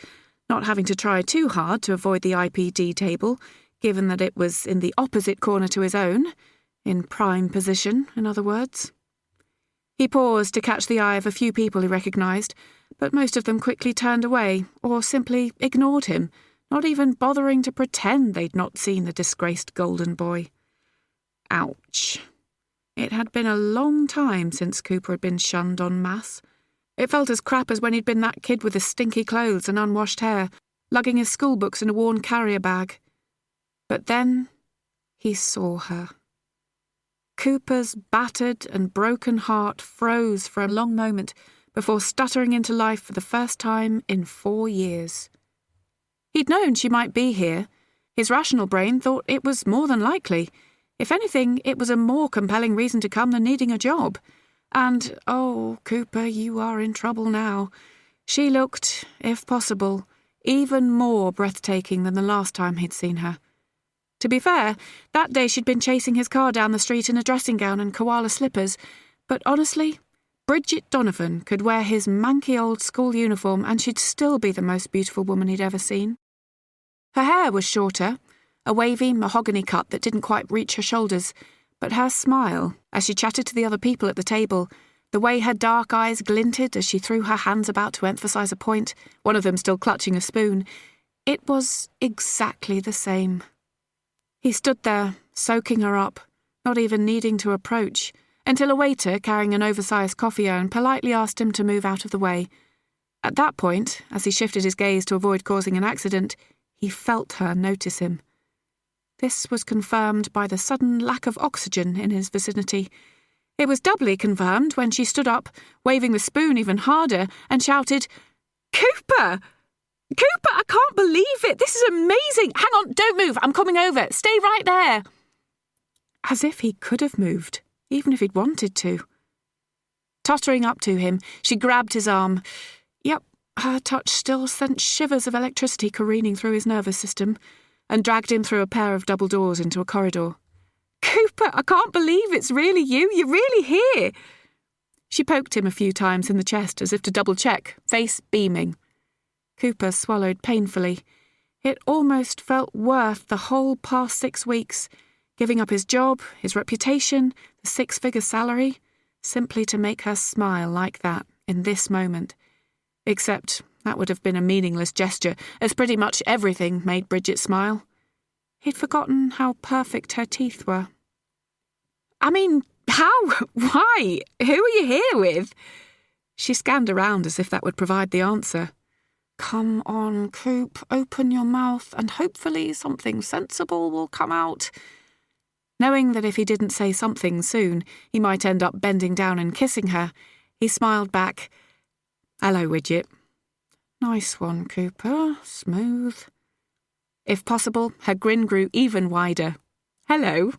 not having to try too hard to avoid the IPD table, given that it was in the opposite corner to his own, in prime position, in other words. He paused to catch the eye of a few people he recognised, but most of them quickly turned away or simply ignored him, not even bothering to pretend they'd not seen the disgraced golden boy. Ouch. It had been a long time since Cooper had been shunned en masse. It felt as crap as when he'd been that kid with the stinky clothes and unwashed hair, lugging his schoolbooks in a worn carrier bag. But then he saw her. Cooper's battered and broken heart froze for a long moment before stuttering into life for the first time in 4 years. He'd known she might be here. His rational brain thought it was more than likely. If anything, it was a more compelling reason to come than needing a job. And, oh, Cooper, you are in trouble now. She looked, if possible, even more breathtaking than the last time he'd seen her. To be fair, that day she'd been chasing his car down the street in a dressing gown and koala slippers, but honestly, Bridget Donovan could wear his manky old school uniform and she'd still be the most beautiful woman he'd ever seen. Her hair was shorter, a wavy mahogany cut that didn't quite reach her shoulders, but her smile, as she chatted to the other people at the table, the way her dark eyes glinted as she threw her hands about to emphasise a point, one of them still clutching a spoon, it was exactly the same. He stood there, soaking her up, not even needing to approach, until a waiter carrying an oversized coffee urn politely asked him to move out of the way. At that point, as he shifted his gaze to avoid causing an accident, he felt her notice him. This was confirmed by the sudden lack of oxygen in his vicinity. It was doubly confirmed when she stood up, waving the spoon even harder, and shouted, "Cooper! Cooper, I can't believe it! This is amazing! Hang on, don't move! I'm coming over! Stay right there!" As if he could have moved, even if he'd wanted to. Tottering up to him, she grabbed his arm. Yep, her touch still sent shivers of electricity careening through his nervous system, and dragged him through a pair of double doors into a corridor. "Cooper, I can't believe it's really you. You're really here." She poked him a few times in the chest as if to double-check, face beaming. Cooper swallowed painfully. It almost felt worth the whole past 6 weeks, giving up his job, his reputation, the 6-figure salary, simply to make her smile like that in this moment. Except that would have been a meaningless gesture, as pretty much everything made Bridget smile. He'd forgotten how perfect her teeth were. "I mean, how? Why? Who are you here with?" She scanned around as if that would provide the answer. "Come on, Coop, open your mouth, and hopefully something sensible will come out." Knowing that if he didn't say something soon, he might end up bending down and kissing her, he smiled back. "Hello, Widget." "Nice one, Cooper. Smooth." If possible, her grin grew even wider. "Hello."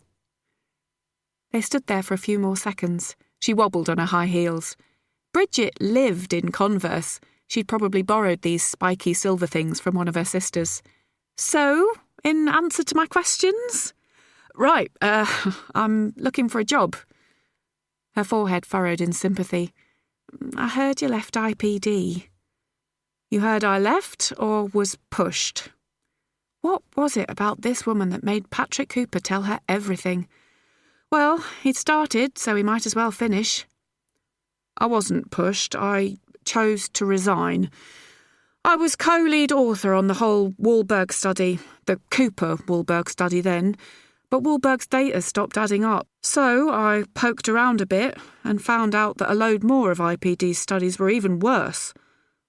They stood there for a few more seconds. She wobbled on her high heels. Bridget lived in Converse. She'd probably borrowed these spiky silver things from one of her sisters. So, in answer to my questions? Right, I'm looking for a job. Her forehead furrowed in sympathy. I heard you left IPD. You heard I left or was pushed? What was it about this woman that made Patrick Cooper tell her everything? Well, he'd started, so he might as well finish. I wasn't pushed. I chose to resign. I was co-lead author on the whole Wahlberg study, the Cooper-Wahlberg study then, but Wahlberg's data stopped adding up. So I poked around a bit and found out that a load more of IPD's studies were even worse.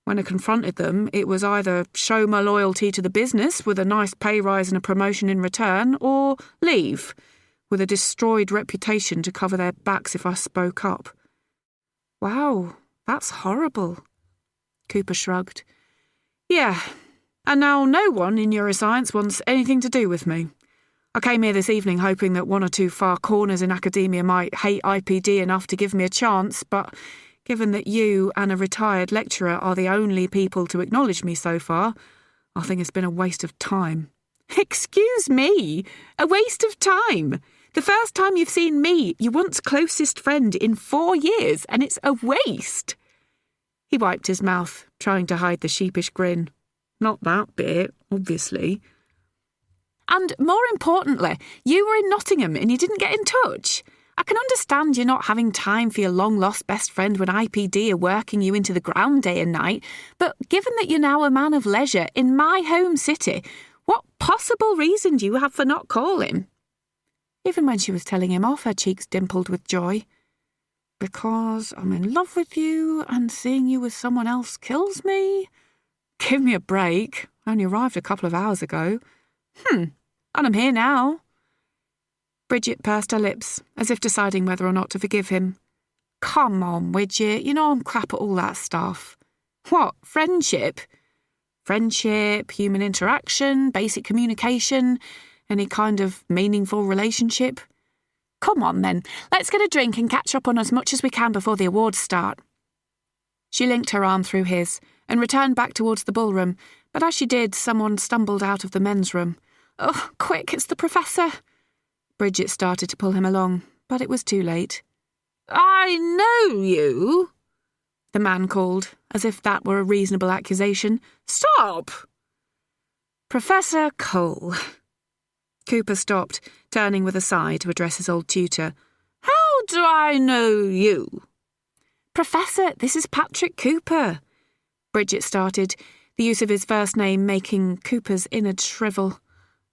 When I confronted them, it was either show my loyalty to the business with a nice pay rise and a promotion in return, or leave, with a destroyed reputation to cover their backs if I spoke up. Wow, that's horrible. Cooper shrugged. Yeah, and now no one in neuroscience wants anything to do with me. I came here this evening hoping that one or two far corners in academia might hate IPD enough to give me a chance, but given that you and a retired lecturer are the only people to acknowledge me so far, I think it's been a waste of time. Excuse me? A waste of time? The first time you've seen me, your once closest friend, in 4 years, and it's a waste. He wiped his mouth, trying to hide the sheepish grin. Not that bit, obviously. And more importantly, you were in Nottingham and you didn't get in touch. I can understand you not having time for your long-lost best friend when IPD are working you into the ground day and night, but given that you're now a man of leisure in my home city, what possible reason do you have for not calling? Even when she was telling him off, her cheeks dimpled with joy. Because I'm in love with you and seeing you with someone else kills me? Give me a break. I only arrived a couple of hours ago. And I'm here now. Bridget pursed her lips, as if deciding whether or not to forgive him. Come on, Widget, you know I'm crap at all that stuff. What, friendship? Friendship, human interaction, basic communication, any kind of meaningful relationship? Come on then, let's get a drink and catch up on as much as we can before the awards start. She linked her arm through his and returned back towards the ballroom, but as she did, someone stumbled out of the men's room. Oh, quick, it's the professor. Bridget started to pull him along, but it was too late. I know you, the man called, as if that were a reasonable accusation. Stop! Professor Cole. Cooper stopped, turning with a sigh to address his old tutor. How do I know you? Professor, this is Patrick Cooper. Bridget started, the use of his first name making Cooper's innards shrivel.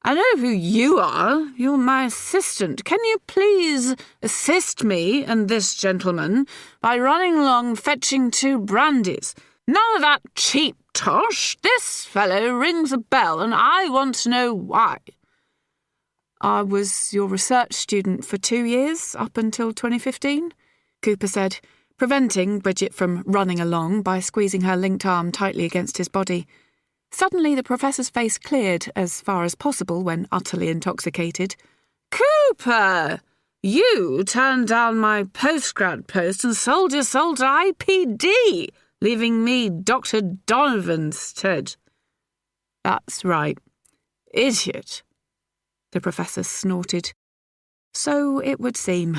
I know who you are. You're my assistant. Can you please assist me and this gentleman by running along fetching 2 brandies? None of that cheap tosh. This fellow rings a bell and I want to know why. I was your research student for 2 years, up until 2015, Cooper said, preventing Bridget from running along by squeezing her linked arm tightly against his body. Suddenly the professor's face cleared as far as possible when utterly intoxicated. Cooper! You turned down my postgrad post and sold your soul to IPD, leaving me Dr. Donovan instead. That's right. Idiot. The professor snorted. So it would seem.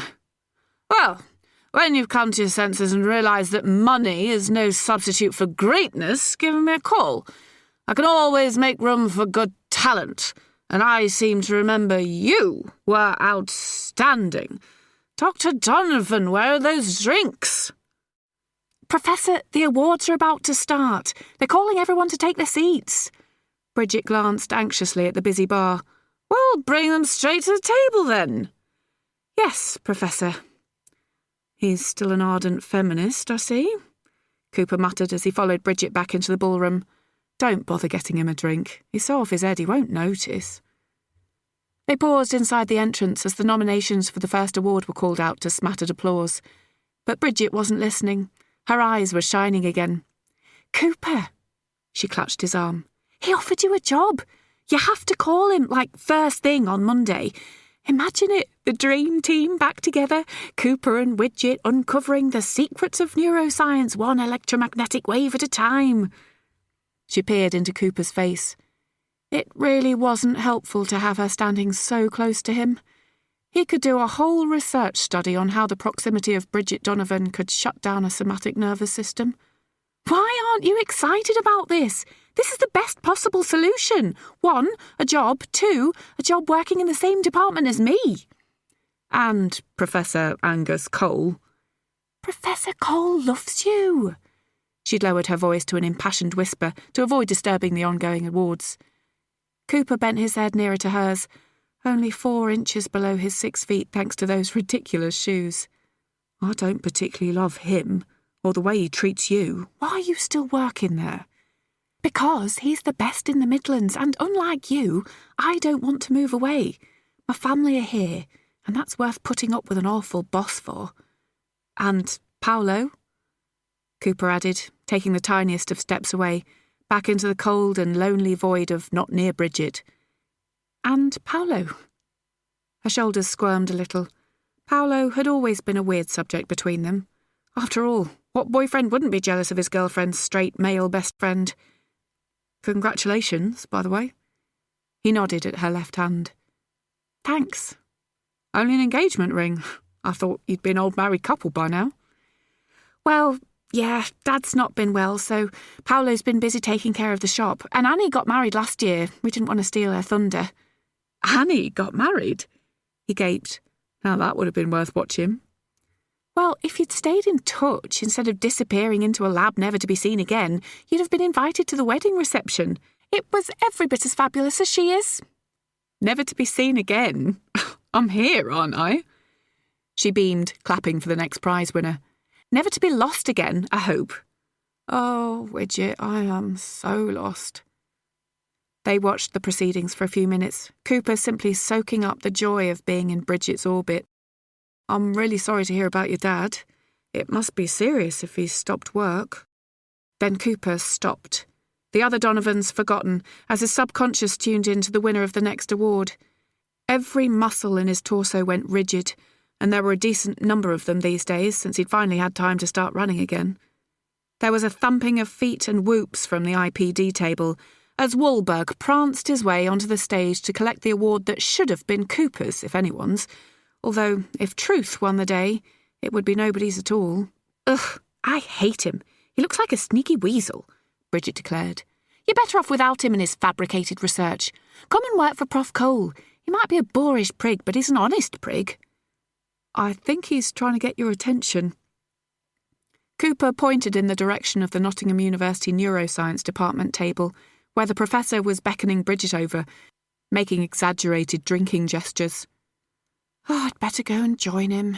Well, when you've come to your senses and realised that money is no substitute for greatness, give me a call. I can always make room for good talent, and I seem to remember you were outstanding. Dr. Donovan, where are those drinks? Professor, the awards are about to start. They're calling everyone to take their seats. Bridget glanced anxiously at the busy bar. Well, bring them straight to the table, then. Yes, Professor. He's still an ardent feminist, I see, Cooper muttered as he followed Bridget back into the ballroom. Don't bother getting him a drink. He's so off his head he won't notice. They paused inside the entrance as the nominations for the first award were called out to smattered applause. But Bridget wasn't listening. Her eyes were shining again. Cooper! She clutched his arm. He offered you a job. You have to call him, like, first thing on Monday. Imagine it, the dream team back together, Cooper and Bridget uncovering the secrets of neuroscience one electromagnetic wave at a time. She peered into Cooper's face. It really wasn't helpful to have her standing so close to him. He could do a whole research study on how the proximity of Bridget Donovan could shut down a somatic nervous system. Why aren't you excited about this? This is the best possible solution. 1, a job. 2, a job working in the same department as me. And Professor Angus Cole. Professor Cole loves you. She'd lowered her voice to an impassioned whisper to avoid disturbing the ongoing awards. Cooper bent his head nearer to hers, only 4 inches below his 6 feet thanks to those ridiculous shoes. I don't particularly love him, or the way he treats you. Why are you still working there? Because he's the best in the Midlands, and unlike you, I don't want to move away. My family are here, and that's worth putting up with an awful boss for. And Paolo? Cooper added, taking the tiniest of steps away, back into the cold and lonely void of not near Bridget. And Paolo? Her shoulders squirmed a little. Paolo had always been a weird subject between them. After all, what boyfriend wouldn't be jealous of his girlfriend's straight male best friend? Congratulations, by the way. He nodded at her left hand. Thanks. Only an engagement ring. I thought you'd be an old married couple by now. Well, yeah, Dad's not been well, so Paolo's been busy taking care of the shop, and Annie got married last year. We didn't want to steal her thunder. Annie got married? He gaped. Now that would have been worth watching. Well, if you'd stayed in touch instead of disappearing into a lab never to be seen again, you'd have been invited to the wedding reception. It was every bit as fabulous as she is. Never to be seen again? I'm here, aren't I? She beamed, clapping for the next prize winner. Never to be lost again, I hope. Oh, Bridget, I am so lost. They watched the proceedings for a few minutes, Cooper simply soaking up the joy of being in Bridget's orbit. I'm really sorry to hear about your dad. It must be serious if he's stopped work. Then Cooper stopped. The other Donovans forgotten, as his subconscious tuned in to the winner of the next award. Every muscle in his torso went rigid, and there were a decent number of them these days since he'd finally had time to start running again. There was a thumping of feet and whoops from the IPD table as Wahlberg pranced his way onto the stage to collect the award that should have been Cooper's, if anyone's, although if Truth won the day, it would be nobody's at all. Ugh, I hate him. He looks like a sneaky weasel, Bridget declared. You're better off without him and his fabricated research. Come and work for Prof. Cole. He might be a boorish prig, but he's an honest prig. I think he's trying to get your attention. Cooper pointed in the direction of the Nottingham University Neuroscience Department table, where the professor was beckoning Bridget over, making exaggerated drinking gestures. Oh, I'd better go and join him.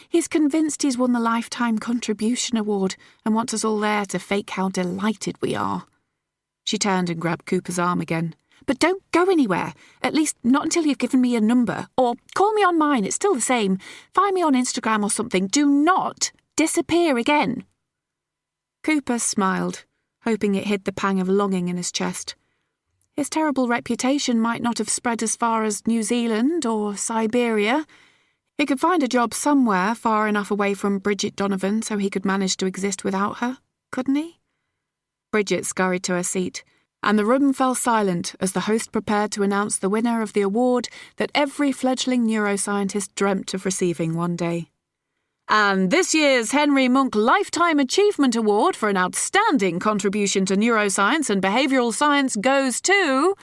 He's convinced he's won the Lifetime Contribution Award and wants us all there to fake how delighted we are. She turned and grabbed Cooper's arm again. But don't go anywhere, at least not until you've given me a number, or call me on mine, it's still the same. Find me on Instagram or something. Do not disappear again. Cooper smiled, hoping it hid the pang of longing in his chest. His terrible reputation might not have spread as far as New Zealand or Siberia. He could find a job somewhere far enough away from Bridget Donovan so he could manage to exist without her, couldn't he? Bridget scurried to her seat, and the room fell silent as the host prepared to announce the winner of the award that every fledgling neuroscientist dreamt of receiving one day. And this year's Henry Monk Lifetime Achievement Award for an outstanding contribution to neuroscience and behavioural science goes to...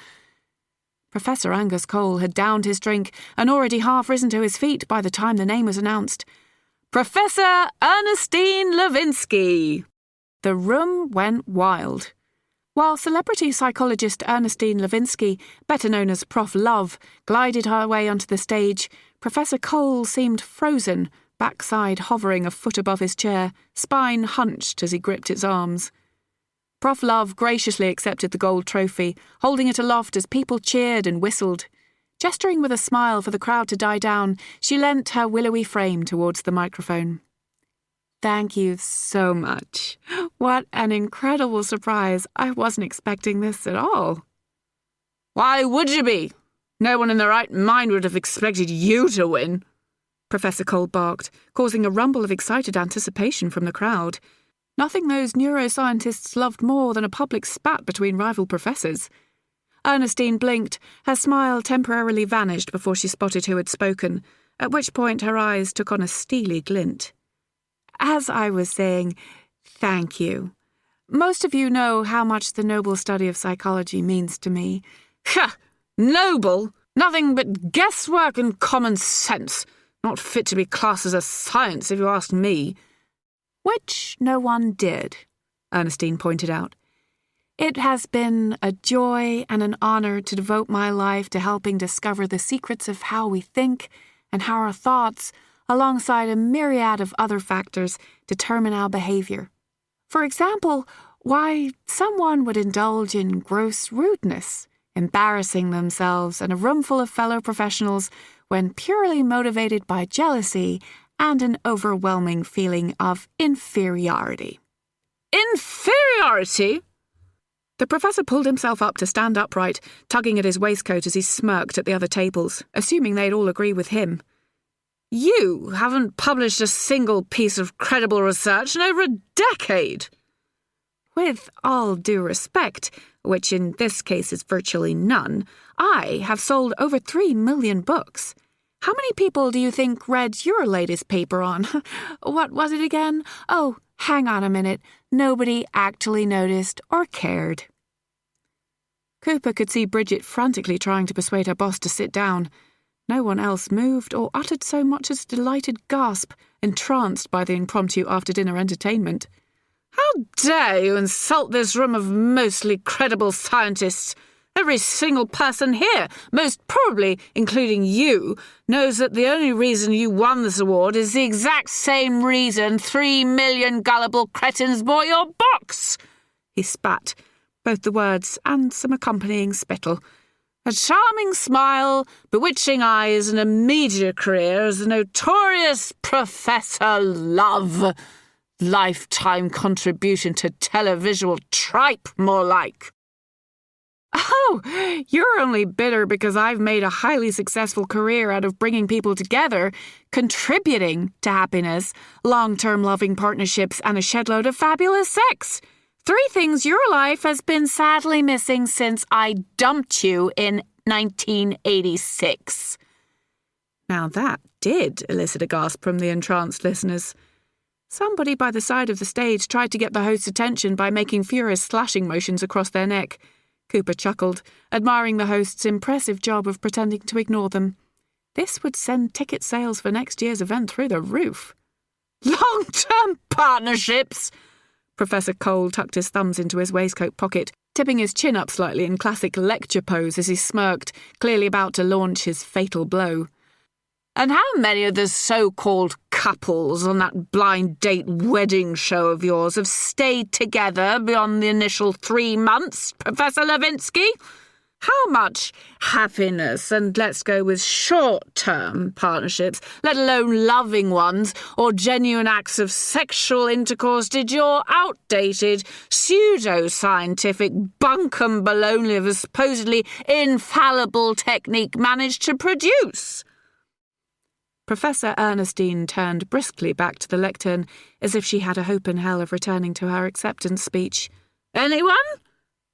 Professor Angus Cole had downed his drink and already half risen to his feet by the time the name was announced. Professor Ernestine Levinsky! The room went wild. While celebrity psychologist Ernestine Levinsky, better known as Prof. Love, glided her way onto the stage, Professor Cole seemed frozen, backside hovering a foot above his chair, spine hunched as he gripped its arms. Prof. Love graciously accepted the gold trophy, holding it aloft as people cheered and whistled. Gesturing with a smile for the crowd to die down, she leant her willowy frame towards the microphone. Thank you so much. What an incredible surprise. I wasn't expecting this at all. Why would you be? No one in their right mind would have expected you to win, Professor Cole barked, causing a rumble of excited anticipation from the crowd. Nothing those neuroscientists loved more than a public spat between rival professors. Ernestine blinked, her smile temporarily vanished before she spotted who had spoken, at which point her eyes took on a steely glint. As I was saying, thank you. Most of you know how much the noble study of psychology means to me. Ha! Noble? Nothing but guesswork and common sense. Not fit to be classed as a science, if you ask me. Which no one did, Ernestine pointed out. It has been a joy and an honour to devote my life to helping discover the secrets of how we think and how our thoughts, alongside a myriad of other factors, determine our behaviour. For example, why someone would indulge in gross rudeness, embarrassing themselves in a room full of fellow professionals when purely motivated by jealousy and an overwhelming feeling of inferiority. Inferiority? The professor pulled himself up to stand upright, tugging at his waistcoat as he smirked at the other tables, assuming they'd all agree with him. You haven't published a single piece of credible research in over a decade. With all due respect, which in this case is virtually none, I have sold over 3 million books. How many people do you think read your latest paper on? What was it again? Oh, hang on a minute. Nobody actually noticed or cared. Cooper could see Bridget frantically trying to persuade her boss to sit down. No one else moved or uttered so much as a delighted gasp, entranced by the impromptu after-dinner entertainment. How dare you insult this room of mostly credible scientists? Every single person here, most probably including you, knows that the only reason you won this award is the exact same reason 3 million gullible cretins bought your box. He spat, both the words and some accompanying spittle. A charming smile, bewitching eyes, and a media career as the notorious Professor Love. Lifetime contribution to televisual tripe, more like. Oh, you're only bitter because I've made a highly successful career out of bringing people together, contributing to happiness, long-term loving partnerships, and a shed load of fabulous sex. 3 things your life has been sadly missing since I dumped you in 1986. Now that did elicit a gasp from the entranced listeners. Somebody by the side of the stage tried to get the host's attention by making furious slashing motions across their neck. Cooper chuckled, admiring the host's impressive job of pretending to ignore them. This would send ticket sales for next year's event through the roof. Long-term partnerships! Professor Cole tucked his thumbs into his waistcoat pocket, tipping his chin up slightly in classic lecture pose as he smirked, clearly about to launch his fatal blow. And how many of the so-called couples on that blind date wedding show of yours have stayed together beyond the initial 3 months, Professor Levinsky? How much happiness, and let's go with short-term partnerships, let alone loving ones, or genuine acts of sexual intercourse did your outdated, pseudo-scientific bunkum baloney of a supposedly infallible technique manage to produce? Professor Ernestine turned briskly back to the lectern, as if she had a hope in hell of returning to her acceptance speech. Anyone?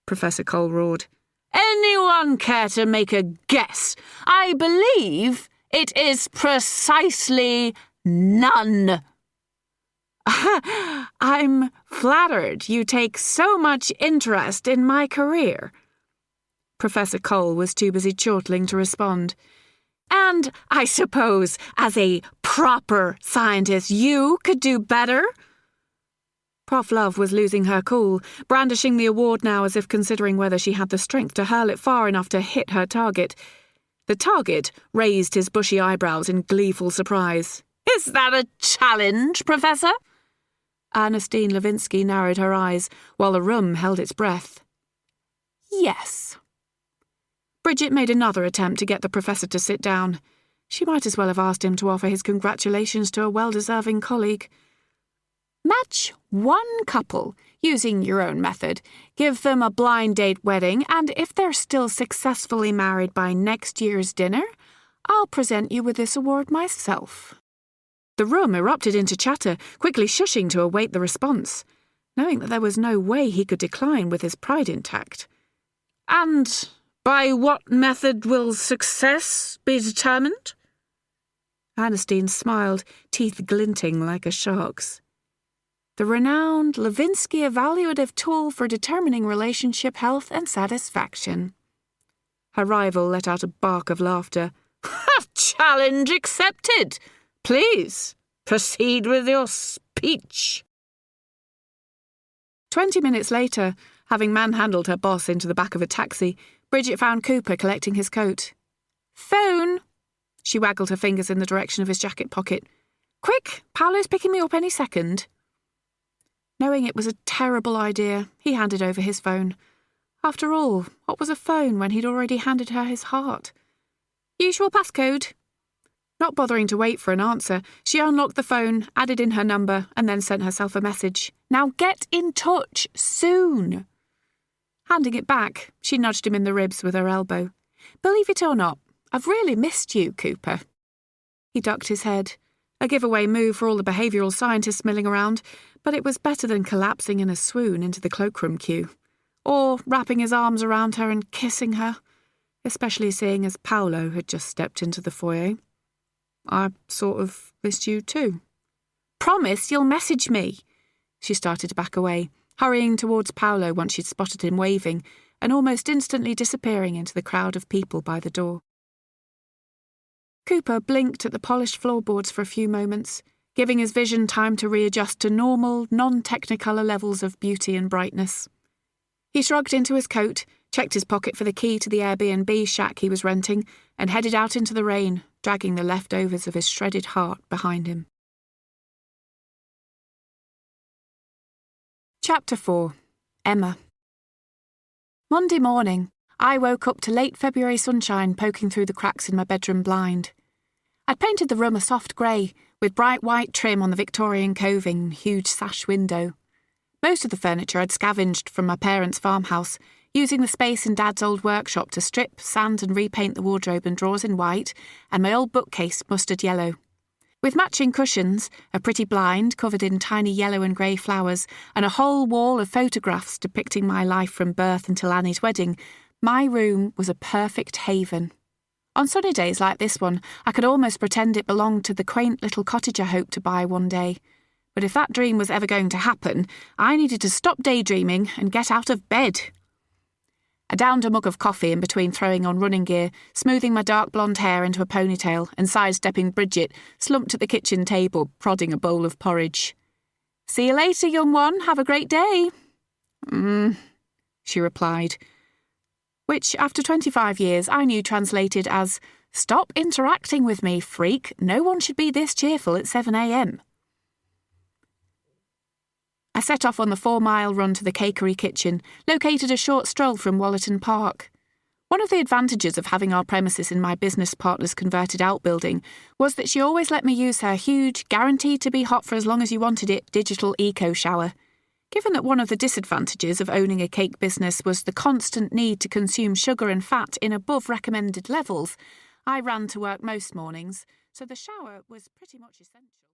Professor Cole roared. Anyone care to make a guess? I believe it is precisely none. I'm flattered you take so much interest in my career. Professor Cole was too busy chortling to respond. And I suppose, as a proper scientist, you could do better? Prof. Love was losing her cool, brandishing the award now as if considering whether she had the strength to hurl it far enough to hit her target. The target raised his bushy eyebrows in gleeful surprise. Is that a challenge, Professor? Ernestine Levinsky narrowed her eyes, while the room held its breath. Yes. Bridget made another attempt to get the professor to sit down. She might as well have asked him to offer his congratulations to a well-deserving colleague. Match one couple using your own method, give them a blind date wedding, and if they're still successfully married by next year's dinner, I'll present you with this award myself. The room erupted into chatter, quickly shushing to await the response, knowing that there was no way he could decline with his pride intact. And by what method will success be determined? Ernestine smiled, teeth glinting like a shark's. The renowned Levinsky evaluative tool for determining relationship health and satisfaction. Her rival let out a bark of laughter. Challenge accepted! Please, proceed with your speech. 20 minutes later, having manhandled her boss into the back of a taxi, Bridget found Cooper collecting his coat. Phone! She waggled her fingers in the direction of his jacket pocket. Quick, Paolo's picking me up any second. Knowing it was a terrible idea, he handed over his phone. After all, what was a phone when he'd already handed her his heart? Usual passcode. Not bothering to wait for an answer, she unlocked the phone, added in her number, and then sent herself a message. Now get in touch, soon. Handing it back, she nudged him in the ribs with her elbow. Believe it or not, I've really missed you, Cooper. He ducked his head, a giveaway move for all the behavioural scientists milling around, but it was better than collapsing in a swoon into the cloakroom queue, or wrapping his arms around her and kissing her, especially seeing as Paolo had just stepped into the foyer. I sort of missed you too. Promise you'll message me. She started to back away, hurrying towards Paolo once she'd spotted him waving, and almost instantly disappearing into the crowd of people by the door. Cooper blinked at the polished floorboards for a few moments, giving his vision time to readjust to normal, non-technicolor levels of beauty and brightness. He shrugged into his coat, checked his pocket for the key to the Airbnb shack he was renting, and headed out into the rain, dragging the leftovers of his shredded heart behind him. Chapter 4. Emma. Monday morning, I woke up to late February sunshine poking through the cracks in my bedroom blind. I'd painted the room a soft grey, with bright white trim on the Victorian coving and huge sash window. Most of the furniture I'd scavenged from my parents' farmhouse, using the space in Dad's old workshop to strip, sand and repaint the wardrobe and drawers in white, and my old bookcase mustard yellow. With matching cushions, a pretty blind covered in tiny yellow and grey flowers, and a whole wall of photographs depicting my life from birth until Annie's wedding, my room was a perfect haven. On sunny days like this one, I could almost pretend it belonged to the quaint little cottage I hoped to buy one day. But if that dream was ever going to happen, I needed to stop daydreaming and get out of bed. I downed a mug of coffee in between throwing on running gear, smoothing my dark blonde hair into a ponytail and sidestepping Bridget, slumped at the kitchen table, prodding a bowl of porridge. "See you later, young one. Have a great day." She replied, which, after 25 years, I knew translated as, "Stop interacting with me, freak. No one should be this cheerful at 7 a.m. I set off on the 4-mile run to the cakery kitchen, located a short stroll from Wallerton Park. One of the advantages of having our premises in my business partner's converted outbuilding was that she always let me use her huge, guaranteed to be hot for as long as you wanted it, digital eco-shower. Given that one of the disadvantages of owning a cake business was the constant need to consume sugar and fat in above recommended levels, I ran to work most mornings, so the shower was pretty much essential.